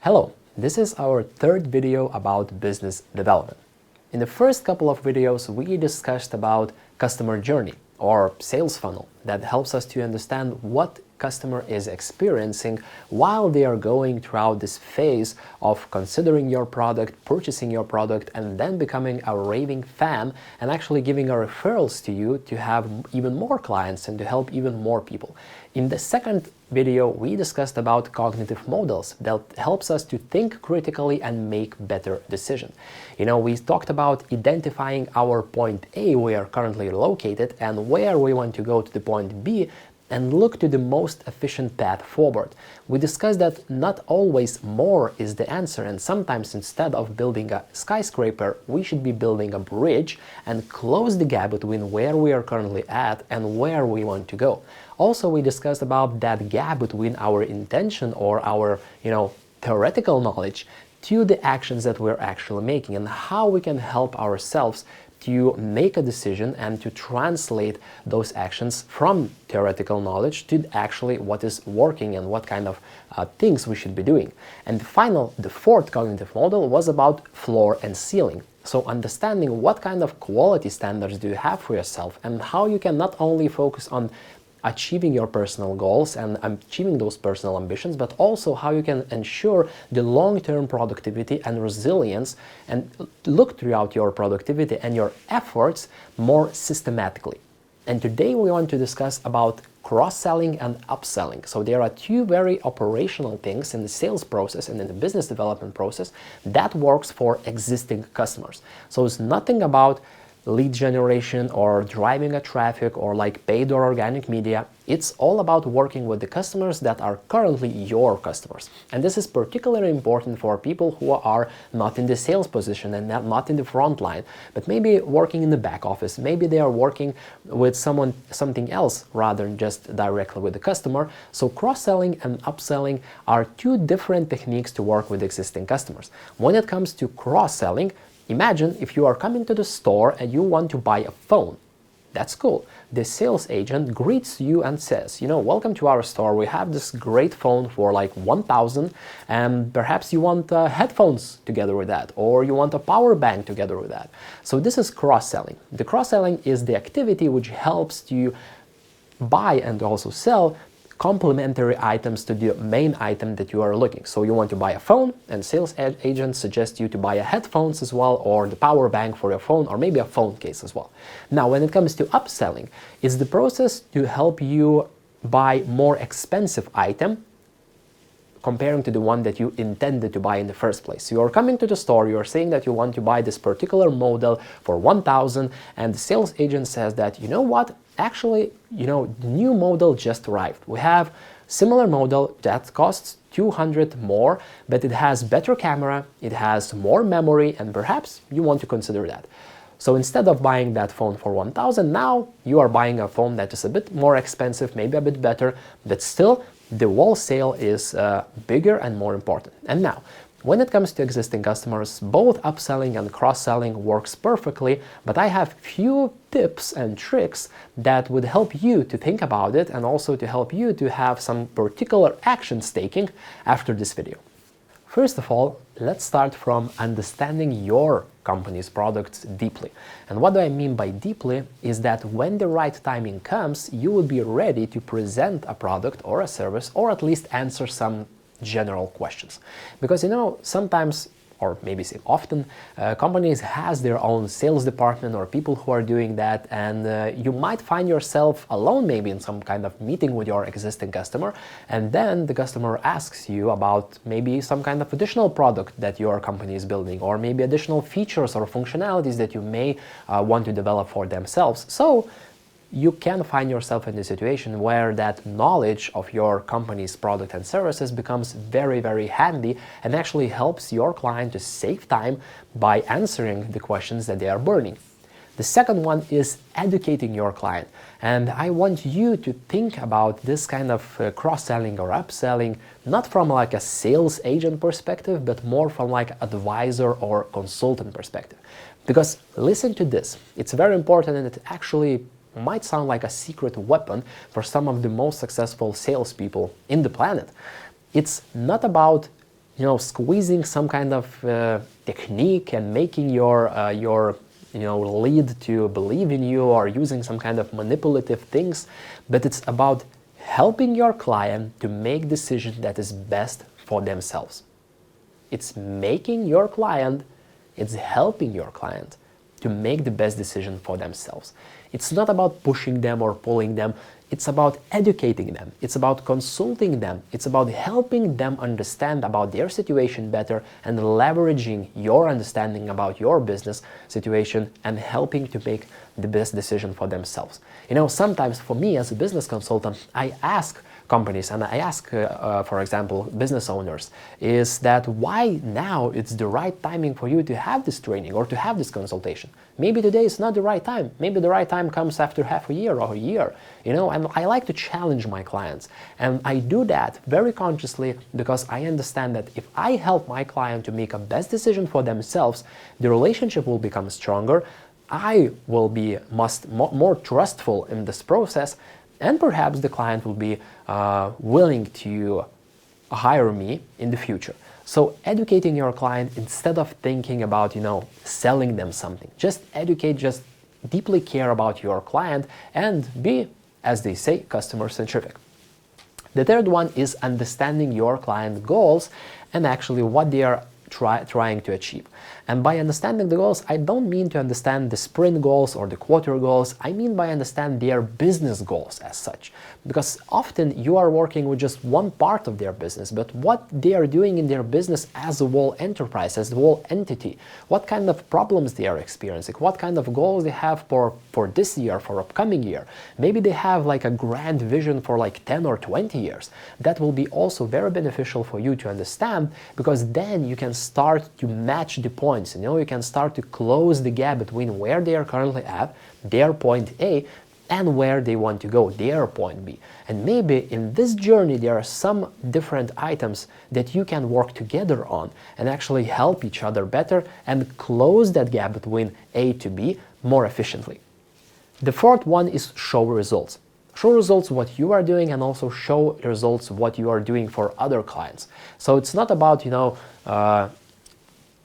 Hello, this is our third video about business development. In the first couple of videos, we discussed about customer journey or sales funnel that helps us to understand what customer is experiencing while they are going throughout this phase of considering your product, purchasing your product, and then becoming a raving fan and actually giving our referrals to you to have even more clients and to help even more people. In the second video, we discussed about cognitive models that helps us to think critically and make better decisions. We talked about identifying our point A, where we are currently located, and where we want to go to the point B, and look to the most efficient path forward. We discussed that not always more is the answer, and sometimes instead of building a skyscraper, we should be building a bridge and close the gap between where we are currently at and where we want to go. Also, we discussed about that gap between our intention or our, theoretical knowledge to the actions that we're actually making and how we can help ourselves to make a decision and to translate those actions from theoretical knowledge to actually what is working and what kind of things we should be doing. And the fourth cognitive model was about floor and ceiling. So understanding what kind of quality standards do you have for yourself and how you can not only focus on achieving your personal goals and achieving those personal ambitions, but also how you can ensure the long-term productivity and resilience and look throughout your productivity and your efforts more systematically. And today we want to discuss about cross-selling and upselling. So there are two very operational things in the sales process and in the business development process that works for existing customers. So it's nothing about lead generation or driving a traffic or like paid or organic media. It's all about working with the customers that are currently your customers. And this is particularly important for people who are not in the sales position and not in the front line, but maybe working in the back office. Maybe they are working with something else rather than just directly with the customer. So cross-selling and upselling are two different techniques to work with existing customers. When it comes to cross-selling, imagine if you are coming to the store and you want to buy a phone. That's cool. The sales agent greets you and says, welcome to our store. We have this great phone for like 1,000, and perhaps you want headphones together with that, or you want a power bank together with that. So this is cross-selling. The cross-selling is the activity which helps you buy and also sell complementary items to the main item that you are looking. So you want to buy a phone, and sales agents suggest you to buy a headphones as well, or the power bank for your phone, or maybe a phone case as well. Now, when it comes to upselling, it's the process to help you buy more expensive item comparing to the one that you intended to buy in the first place. You are coming to the store, you are saying that you want to buy this particular model for 1,000, and the sales agent says that, actually, the new model just arrived. We have similar model that costs 200 more, but it has better camera, it has more memory, and perhaps you want to consider that. So instead of buying that phone for 1,000, now you are buying a phone that is a bit more expensive, maybe a bit better, but still the wholesale is bigger and more important. And now, when it comes to existing customers, both upselling and cross-selling works perfectly, but I have few tips and tricks that would help you to think about it and also to help you to have some particular actions taking after this video. First of all, let's start from understanding your company's products deeply. And what do I mean by deeply is that when the right timing comes, you will be ready to present a product or a service, or at least answer some general questions. Because sometimes, or maybe say often, companies has their own sales department or people who are doing that, and you might find yourself alone maybe in some kind of meeting with your existing customer, and then the customer asks you about maybe some kind of additional product that your company is building, or maybe additional features or functionalities that you may want to develop for themselves. So you can find yourself in a situation where that knowledge of your company's product and services becomes very, very handy and actually helps your client to save time by answering the questions that they are burning. The second one is educating your client. And I want you to think about this kind of cross-selling or upselling, not from like a sales agent perspective, but more from like advisor or consultant perspective. Because listen to this, it's very important, and it actually might sound like a secret weapon for some of the most successful salespeople in the planet. It's not about squeezing some kind of technique and making your lead to believe in you, or using some kind of manipulative things, but it's about helping your client to make decision that is best for themselves. It's making your client, it's helping your client to make the best decision for themselves. It's not about pushing them or pulling them. It's about educating them. It's about consulting them. It's about helping them understand about their situation better and leveraging your understanding about your business situation and helping to make the best decision for themselves. Sometimes for me as a business consultant, I ask companies and I ask, for example, business owners, is that why now it's the right timing for you to have this training or to have this consultation? Maybe today is not the right time. Maybe the right time comes after half a year or a year, and I like to challenge my clients. And I do that very consciously because I understand that if I help my client to make a best decision for themselves, the relationship will become stronger. I will be more trustful in this process, and perhaps the client will be willing to hire me in the future. So educating your client instead of thinking about, selling them something. Just educate, just deeply care about your client and be, as they say, customer-centric. The third one is understanding your client goals and actually what they are trying to achieve. And by understanding the goals, I don't mean to understand the sprint goals or the quarter goals. I mean by understand their business goals as such. Because often you are working with just one part of their business, but what they are doing in their business as a whole enterprise, as a whole entity, what kind of problems they are experiencing, what kind of goals they have for this year, for upcoming year. Maybe they have like a grand vision for like 10 or 20 years. That will be also very beneficial for you to understand, because then you can start to match the points. You can start to close the gap between where they are currently at, their point A, and where they want to go, their point B. And maybe in this journey there are some different items that you can work together on and actually help each other better and close that gap between A to B more efficiently. The fourth one is show results. Show results what you are doing and also show results what you are doing for other clients. So it's not about,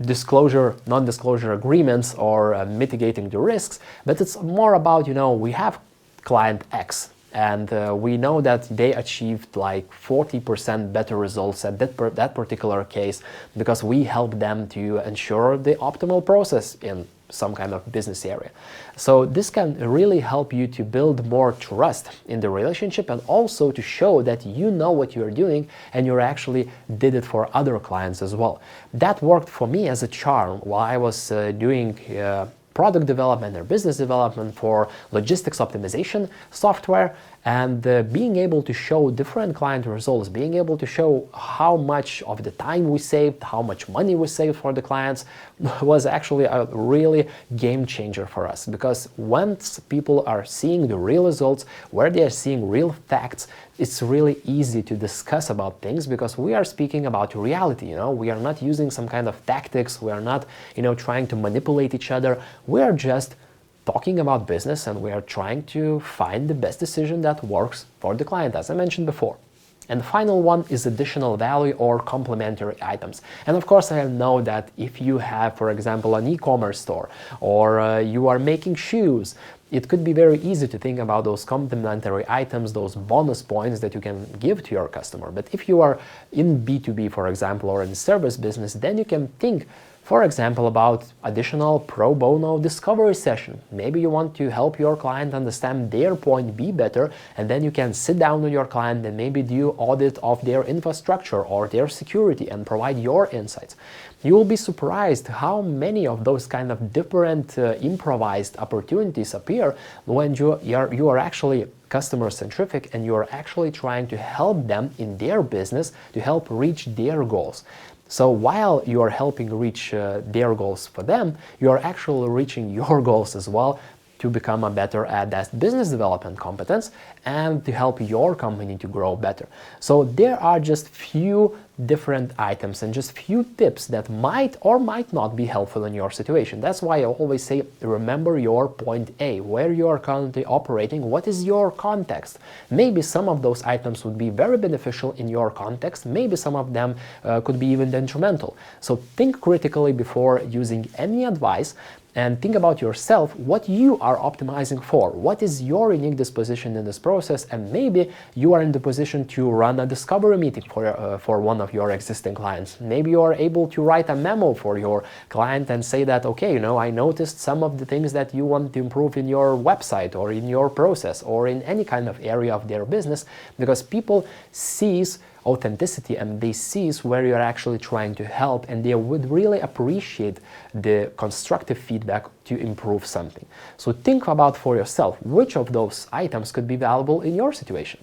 disclosure, non-disclosure agreements or mitigating the risks, but it's more about, we have client X and we know that they achieved like 40% better results at that particular case because we help them to ensure the optimal process in some kind of business area. So this can really help you to build more trust in the relationship and also to show that you know what you're doing and you actually did it for other clients as well. That worked for me as a charm while I was doing product development or business development for logistics optimization software, and being able to show different client results, being able to show how much of the time we saved, how much money we saved for the clients was actually a really game changer for us, because once people are seeing the real results, where they are seeing real facts, it's really easy to discuss about things because we are speaking about reality. We are not using some kind of tactics, we are not trying to manipulate each other, we are just talking about business and we are trying to find the best decision that works for the client, as I mentioned before. And the final one is additional value or complementary items. And of course, I know that if you have, for example, an e-commerce store or you are making shoes, it could be very easy to think about those complementary items, those bonus points that you can give to your customer. But if you are in B2B, for example, or in service business, then you can think, for example, about additional pro bono discovery session. Maybe you want to help your client understand their point B better, and then you can sit down with your client and maybe do audit of their infrastructure or their security and provide your insights. You will be surprised how many of those kind of different improvised opportunities appear when you are actually customer-centric and you are actually trying to help them in their business to help reach their goals. So while you are helping reach their goals for them, you are actually reaching your goals as well to become a better at that business development competence and to help your company to grow better. So there are just few different items and just few tips that might or might not be helpful in your situation. That's why I always say, remember your point A, where you are currently operating, what is your context. Maybe some of those items would be very beneficial in your context, maybe some of them could be even detrimental. So think critically before using any advice, and think about yourself, what you are optimizing for, what is your unique disposition in this process, and maybe you are in the position to run a discovery meeting for one of your existing clients. Maybe you are able to write a memo for your client and say that, okay, I noticed some of the things that you want to improve in your website or in your process or in any kind of area of their business, because people sees authenticity and they sees where you're actually trying to help, and they would really appreciate the constructive feedback to improve something. So think about for yourself which of those items could be valuable in your situation.